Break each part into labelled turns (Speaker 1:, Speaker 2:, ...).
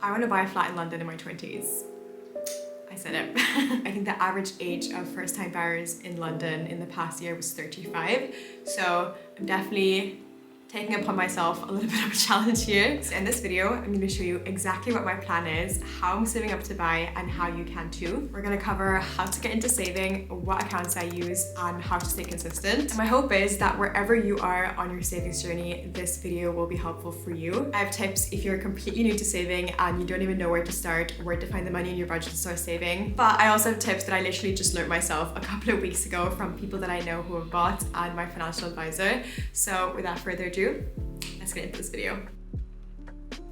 Speaker 1: I want to buy a flat in London in my 20s. I said it. I think the average age of first-time buyers in London in the past year was 35. So I'm definitely taking upon myself a little bit of a challenge here. So in this video, I'm going to show you exactly what my plan is, how I'm saving up to buy, and how you can too. We're going to cover how to get into saving, what accounts I use, and how to stay consistent. And my hope is that wherever you are on your savings journey, this video will be helpful for you. I have tips if you're completely new to saving and you don't even know where to start, where to find the money in your budget to start saving. But I also have tips that I literally just learned myself a couple of weeks ago from people that I know who have bought and my financial advisor. So without further ado, let's get into this video.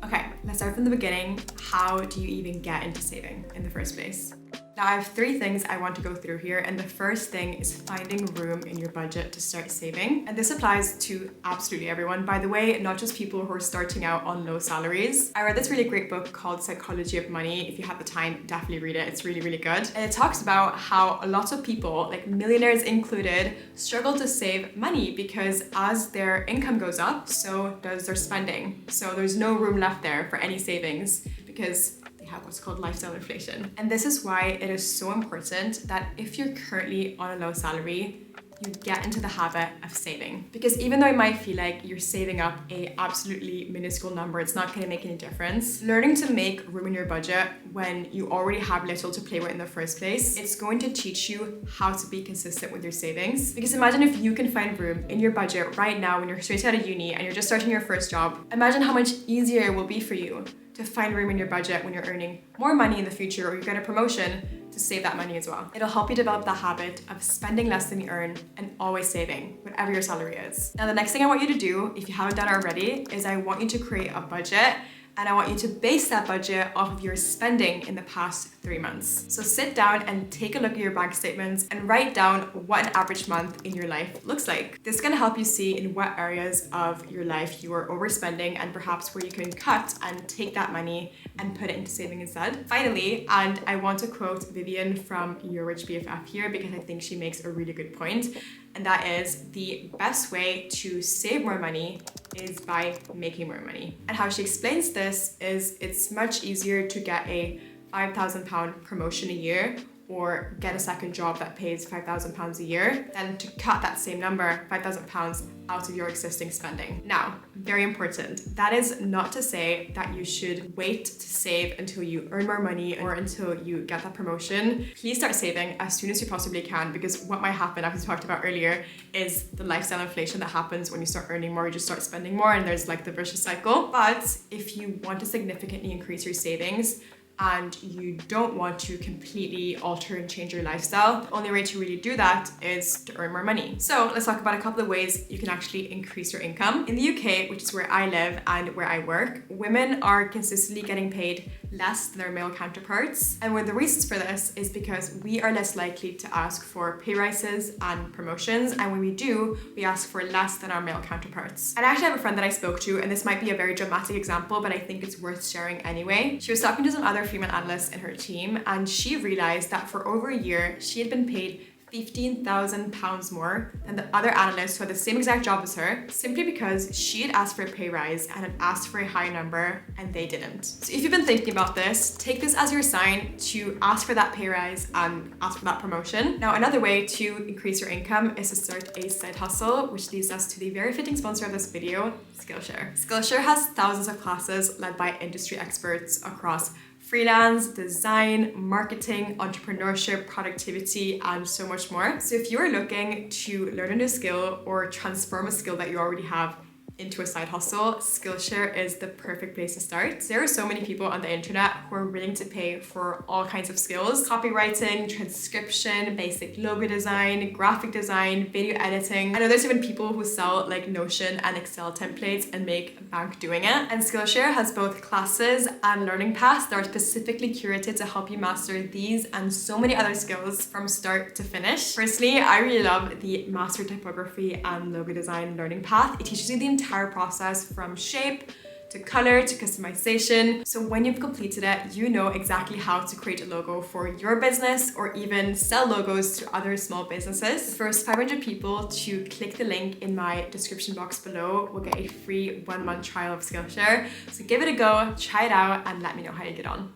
Speaker 1: Okay, let's start from the beginning. How do you even get into saving in the first place? Now, I have three things I want to go through here, and the first thing is finding room in your budget to start saving. And this applies to absolutely everyone, by the way, not just people who are starting out on low salaries. I read this really great book called Psychology of Money. If you have the time, definitely read it. It's really, really good. And it talks about how a lot of people, like millionaires included, struggle to save money because as their income goes up, so does their spending. So there's no room left there for any savings because have what's called lifestyle inflation. And this is why it is so important that if you're currently on a low salary, you get into the habit of saving. Because even though it might feel like you're saving up a absolutely minuscule number, it's not going to make any difference. Learning to make room in your budget when you already have little to play with in the first place, it's going to teach you how to be consistent with your savings. Because imagine if you can find room in your budget right now when you're straight out of uni and you're just starting your first job. Imagine how much easier it will be for you to find room in your budget when you're earning more money in the future or you get a promotion to save that money as well. It'll help you develop the habit of spending less than you earn and always saving, whatever your salary is. Now, the next thing I want you to do, if you haven't done it already, is I want you to create a budget. And I want you to base that budget off of your spending in the past 3 months. So sit down and take a look at your bank statements and write down what an average month in your life looks like. This is going to help you see in what areas of your life you are overspending and perhaps where you can cut and take that money and put it into saving instead. Finally, and I want to quote Vivian from Your Rich BFF here because I think she makes a really good point. And that is the best way to save more money is by making more money. And how she explains this is it's much easier to get a £5,000 promotion a year or get a second job that pays £5,000 a year than to cut that same number, £5,000, out of your existing spending. Now, very important, that is not to say that you should wait to save until you earn more money or until you get that promotion. Please start saving as soon as you possibly can, because what might happen, as we talked about earlier, is the lifestyle inflation that happens when you start earning more, you just start spending more, and there's like the vicious cycle. But if you want to significantly increase your savings, and you don't want to completely alter and change your lifestyle, the only way to really do that is to earn more money. So let's talk about a couple of ways you can actually increase your income. In the UK, which is where I live and where I work, women are consistently getting paid less than their male counterparts. And one of the reasons for this is because we are less likely to ask for pay rises and promotions. And when we do, we ask for less than our male counterparts. And I actually have a friend that I spoke to, and this might be a very dramatic example, but I think it's worth sharing anyway. She was talking to some other female analysts in her team, and she realized that for over a year, she had been paid £15,000 more than the other analysts who had the same exact job as her, simply because she had asked for a pay rise and had asked for a high number and they didn't. So if you've been thinking about this, take this as your sign to ask for that pay rise and ask for that promotion. Now, another way to increase your income is to start a side hustle, which leads us to the very fitting sponsor of this video, Skillshare. Skillshare has thousands of classes led by industry experts across freelance, design, marketing, entrepreneurship, productivity, and so much more. So if you're looking to learn a new skill or transform a skill that you already have into a side hustle, Skillshare is the perfect place to start. There are so many people on the internet who are willing to pay for all kinds of skills: copywriting, transcription, basic logo design, graphic design, video editing. I know there's even people who sell like Notion and Excel templates and make bank doing it. And Skillshare has both classes and learning paths that are specifically curated to help you master these and so many other skills from start to finish. Personally, I really love the Master Typography and Logo Design learning path. It teaches you the entire process from shape to color, to customization. So when you've completed it, you know exactly how to create a logo for your business or even sell logos to other small businesses. The first 500 people to click the link in my description box below will get a free 1-month trial of Skillshare. So give it a go, try it out, and let me know how you get on.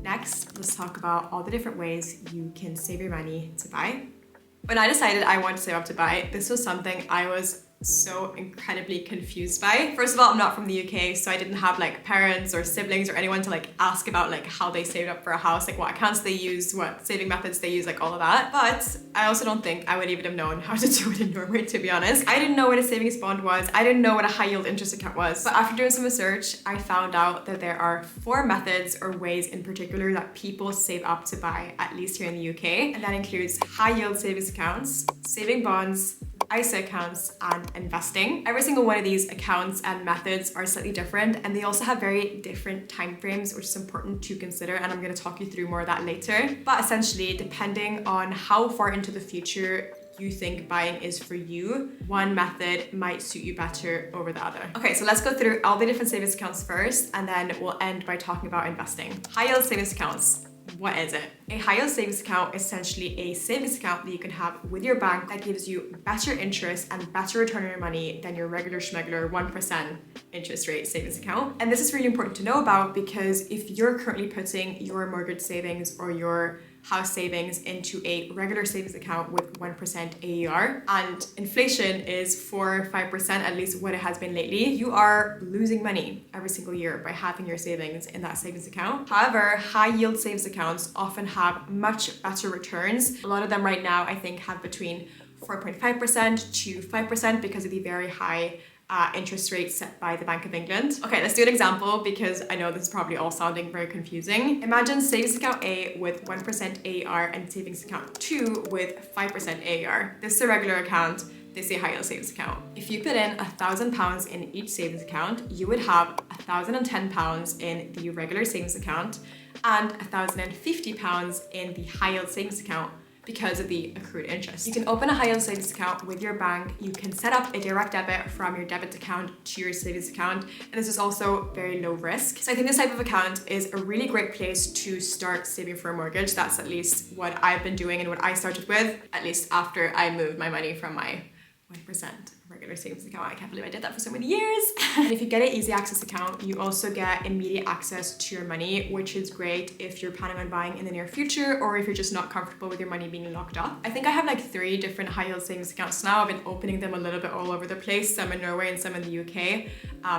Speaker 1: Next, let's talk about all the different ways you can save your money to buy. When I decided I wanted to save up to buy, this was something I was so incredibly confused by. First of all, I'm not from the UK, so I didn't have like parents or siblings or anyone to like ask about like how they saved up for a house, like what accounts they used, what saving methods they use, like all of that. But I also don't think I would even have known how to do it in Norway, to be honest. I didn't know what a savings bond was. I didn't know what a high yield interest account was. But after doing some research, I found out that there are 4 methods or ways in particular that people save up to buy, at least here in the UK. And that includes high yield savings accounts, saving bonds, ISA accounts, and investing. Every single one of these accounts and methods are slightly different, and they also have very different timeframes, which is important to consider, and I'm going to talk you through more of that later. But essentially, depending on how far into the future you think buying is for you, one method might suit you better over the other. Okay, so let's go through all the different savings accounts first, and then we'll end by talking about investing. High yield savings accounts. What is it? A high yield savings account is essentially a savings account that you can have with your bank that gives you better interest and better return on your money than your regular schmegular 1% interest rate savings account. And this is really important to know about because if you're currently putting your mortgage savings or your house savings into a regular savings account with 1% AER and inflation is 4 or 5%, at least what it has been lately, you are losing money every single year by having your savings in that savings account. However, high yield savings accounts often have much better returns. A lot of them right now, I think, have between 4.5% to 5% because of the very high interest rate set by the Bank of England. Okay, let's do an example because I know this is probably all sounding very confusing. Imagine savings account A with 1% AER and savings account 2 with 5% AER. This is a regular account. This is a high yield savings account. If you put in £1,000 in each savings account, you would have £1,010 in the regular savings account and £1,050 in the high yield savings account because of the accrued interest. You can open a high yield savings account with your bank. You can set up a direct debit from your debit account to your savings account. And this is also very low risk. So I think this type of account is a really great place to start saving for a mortgage. That's at least what I've been doing and what I started with, at least after I moved my money from my 1% regular savings account. I can't believe I did that for so many years. And if you get an easy access account, you also get immediate access to your money, which is great if you're planning on buying in the near future or if you're just not comfortable with your money being locked up. I think I have like 3 different high yield savings accounts now. I've been opening them a little bit all over the place, some in Norway and some in the UK,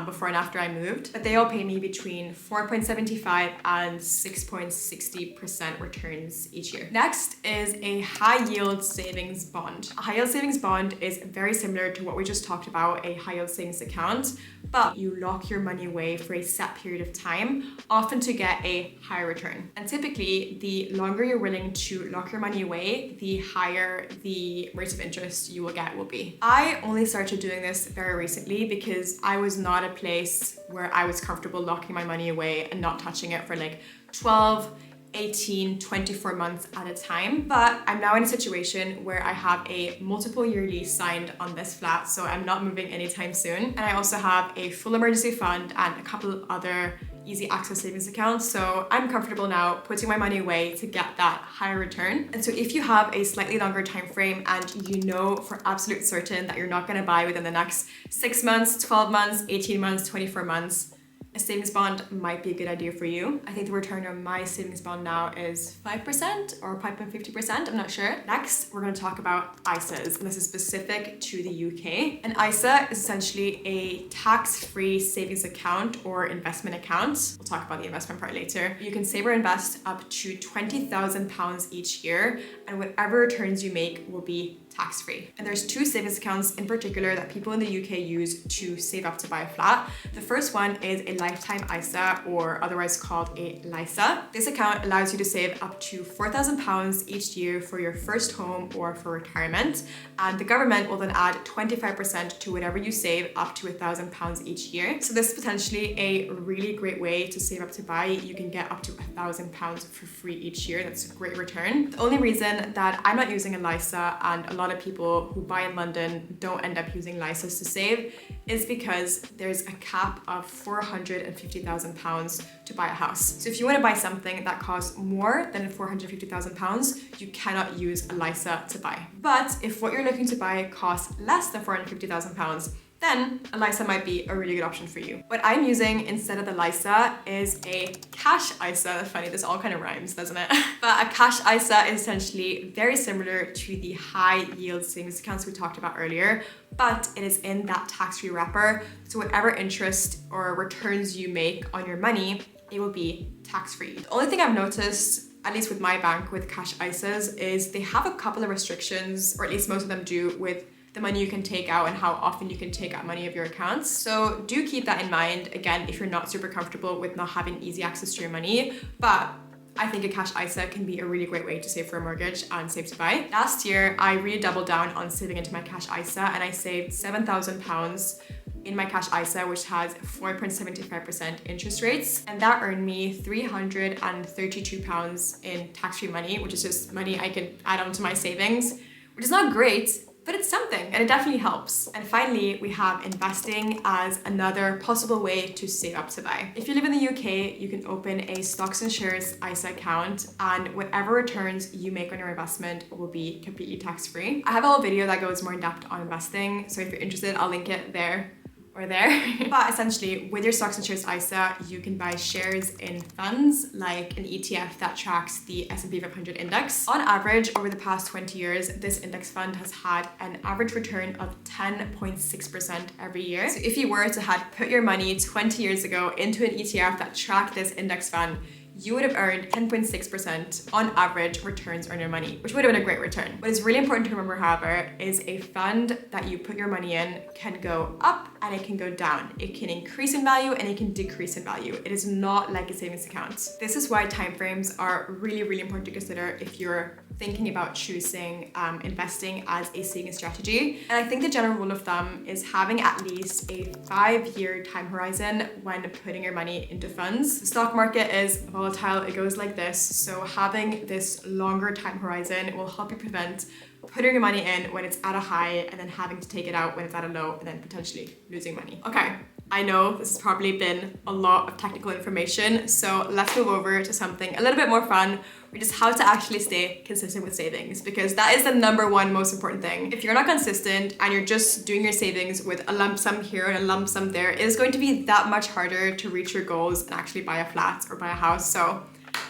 Speaker 1: before and after I moved. But they all pay me between 4.75 and 6.60% returns each year. Next is a high yield savings bond. A high yield savings bond is very similar to what we just talked about, a high yield savings account, but you lock your money away for a set period of time, often to get a higher return. And typically, the longer you're willing to lock your money away, the higher the rate of interest you will get will be. I only started doing this very recently because I was not at a place where I was comfortable locking my money away and not touching it for like 12, 18, 24 months at a time. But I'm now in a situation where I have a multiple year lease signed on this flat, so I'm not moving anytime soon. And I also have a full emergency fund and a couple of other easy access savings accounts. So I'm comfortable now putting my money away to get that higher return. And so if you have a slightly longer time frame and you know for absolute certain that you're not going to buy within the next 6 months, 12 months, 18 months, 24 months, a savings bond might be a good idea for you. I think the return on my savings bond now is 5% or 5.50%, I'm not sure. Next, we're going to talk about ISAs, and this is specific to the UK. An ISA is essentially a tax-free savings account or investment account. We'll talk about the investment part later. You can save or invest up to £20,000 each year, and whatever returns you make will be tax-free. And there's 2 savings accounts in particular that people in the UK use to save up to buy a flat. The first one is a lifetime ISA, or otherwise called a LISA. This account allows you to save up to £4,000 each year for your first home or for retirement. And the government will then add 25% to whatever you save up to £1,000 each year. So this is potentially a really great way to save up to buy. You can get up to £1,000 for free each year. That's a great return. The only reason that I'm not using a LISA and a lot of people who buy in London don't end up using LISAs to save is because there's a cap of £450,000 to buy a house. So if you want to buy something that costs more than £450,000, you cannot use a LISA to buy. But if what you're looking to buy costs less than £450,000, then a LISA might be a really good option for you. What I'm using instead of the LISA is a cash ISA. Funny, this all kind of rhymes, doesn't it? But a cash ISA is essentially very similar to the high yield savings accounts we talked about earlier, but it is in that tax-free wrapper. So whatever interest or returns you make on your money, it will be tax-free. The only thing I've noticed, at least with my bank, with cash ISAs, is they have a couple of restrictions, or at least most of them do, with the money you can take out and how often you can take out money of your accounts. So do keep that in mind, again, if you're not super comfortable with not having easy access to your money. But I think a cash ISA can be a really great way to save for a mortgage and save to buy. Last year, I really doubled down on saving into my cash ISA, and I saved £7,000 in my cash ISA, which has 4.75% interest rates. And that earned me £332 in tax-free money, which is just money I can add on to my savings, which is not great, but it's something, and it definitely helps. And finally, we have investing as another possible way to save up to buy. If you live in the UK, you can open a stocks and shares ISA account, and whatever returns you make on your investment will be completely tax-free. I have a whole video that goes more in depth on investing, so if you're interested, I'll link it there or there. But essentially, with your stocks and shares ISA, you can buy shares in funds like an ETF that tracks the S&P 500 index. On average, over the past 20 years, this index fund has had an average return of 10.6% every year. So if you were to have put your money 20 years ago into an ETF that tracked this index fund, you would have earned 10.6% on average returns on your money, which would have been a great return. What is really important to remember, however, is a fund that you put your money in can go up and it can go down. It can increase in value and it can decrease in value. It is not like a savings account. This is why timeframes are really, really important to consider if you're thinking about choosing investing as a saving strategy. And I think the general rule of thumb is having at least a 5-year time horizon when putting your money into funds. The stock market is volatile, it goes like this. So having this longer time horizon will help you prevent putting your money in when it's at a high and then having to take it out when it's at a low and then potentially losing money. Okay, I know this has probably been a lot of technical information, so let's move over to something a little bit more fun, which is how to actually stay consistent with savings, because that is the number one most important thing. If you're not consistent and you're just doing your savings with a lump sum here and a lump sum there, it is going to be that much harder to reach your goals and actually buy a flat or buy a house. So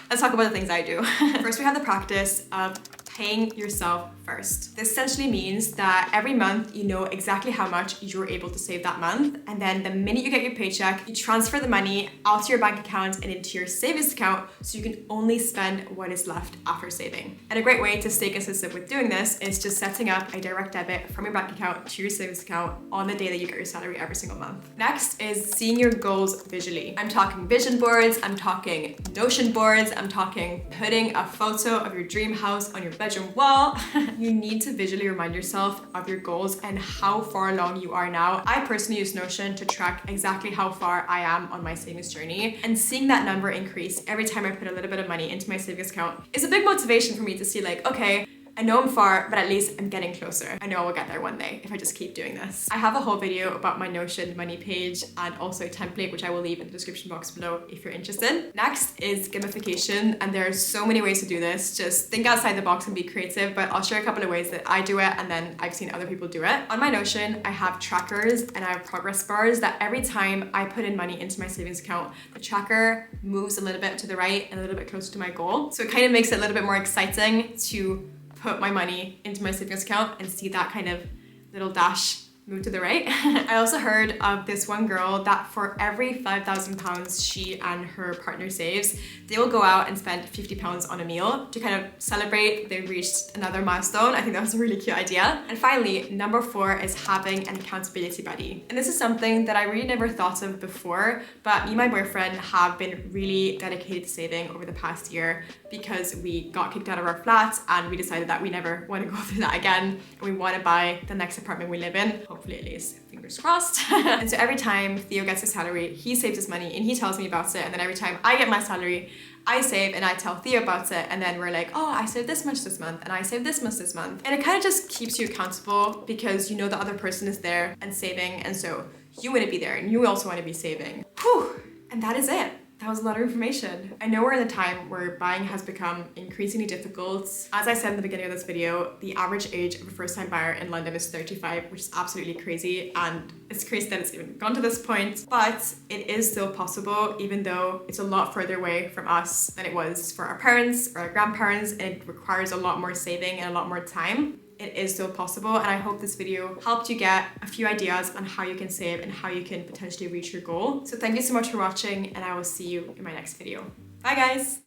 Speaker 1: let's talk about the things I do. First, we have the practice of paying yourself first. This essentially means that every month you know exactly how much you're able to save that month, and then the minute you get your paycheck, you transfer the money out to your bank account and into your savings account so you can only spend what is left after saving. And a great way to stay consistent with doing this is just setting up a direct debit from your bank account to your savings account on the day that you get your salary every single month. Next is seeing your goals visually. I'm talking vision boards, I'm talking Notion boards, I'm talking putting a photo of your dream house on your bedroom wall. You need to visually remind yourself of your goals and how far along you are now. I personally use Notion to track exactly how far I am on my savings journey, and seeing that number increase every time I put a little bit of money into my savings account is a big motivation for me to see, like, okay, I know I'm far, but at least I'm getting closer. I know I will get there one day if I just keep doing this. I have a whole video about my Notion money page and also a template, which I will leave in the description box below if you're interested. Next is gamification, and there are so many ways to do this. Just think outside the box and be creative, but I'll share a couple of ways that I do it and then I've seen other people do it. On my Notion, I have trackers and I have progress bars that every time I put in money into my savings account, the tracker moves a little bit to the right and a little bit closer to my goal. So it kind of makes it a little bit more exciting to put my money into my savings account and see that kind of little dash move to the right. I also heard of this one girl that for every £5,000 she and her partner saves, they will go out and spend £50 on a meal to kind of celebrate they've reached another milestone. I think that was a really cute idea. And finally, number 4 is having an accountability buddy. And this is something that I really never thought of before, but me and my boyfriend have been really dedicated to saving over the past year because we got kicked out of our flat and we decided that we never want to go through that again. And we want to buy the next apartment we live in. Hopefully at least, fingers crossed. And so every time Theo gets his salary, he saves his money and he tells me about it. And then every time I get my salary, I save and I tell Theo about it. And then we're like, oh, I saved this much this month and I saved this much this month. And it kind of just keeps you accountable because you know the other person is there and saving. And so you want to be there and you also want to be saving. Whew! And that is it. That was a lot of information. I know we're in a time where buying has become increasingly difficult. As I said in the beginning of this video, the average age of a first-time buyer in London is 35, which is absolutely crazy. And it's crazy that it's even gone to this point, but it is still possible, even though it's a lot further away from us than it was for our parents or our grandparents, and it requires a lot more saving and a lot more time. It is still possible, and I hope this video helped you get a few ideas on how you can save and how you can potentially reach your goal. So thank you so much for watching, and I will see you in my next video. Bye guys!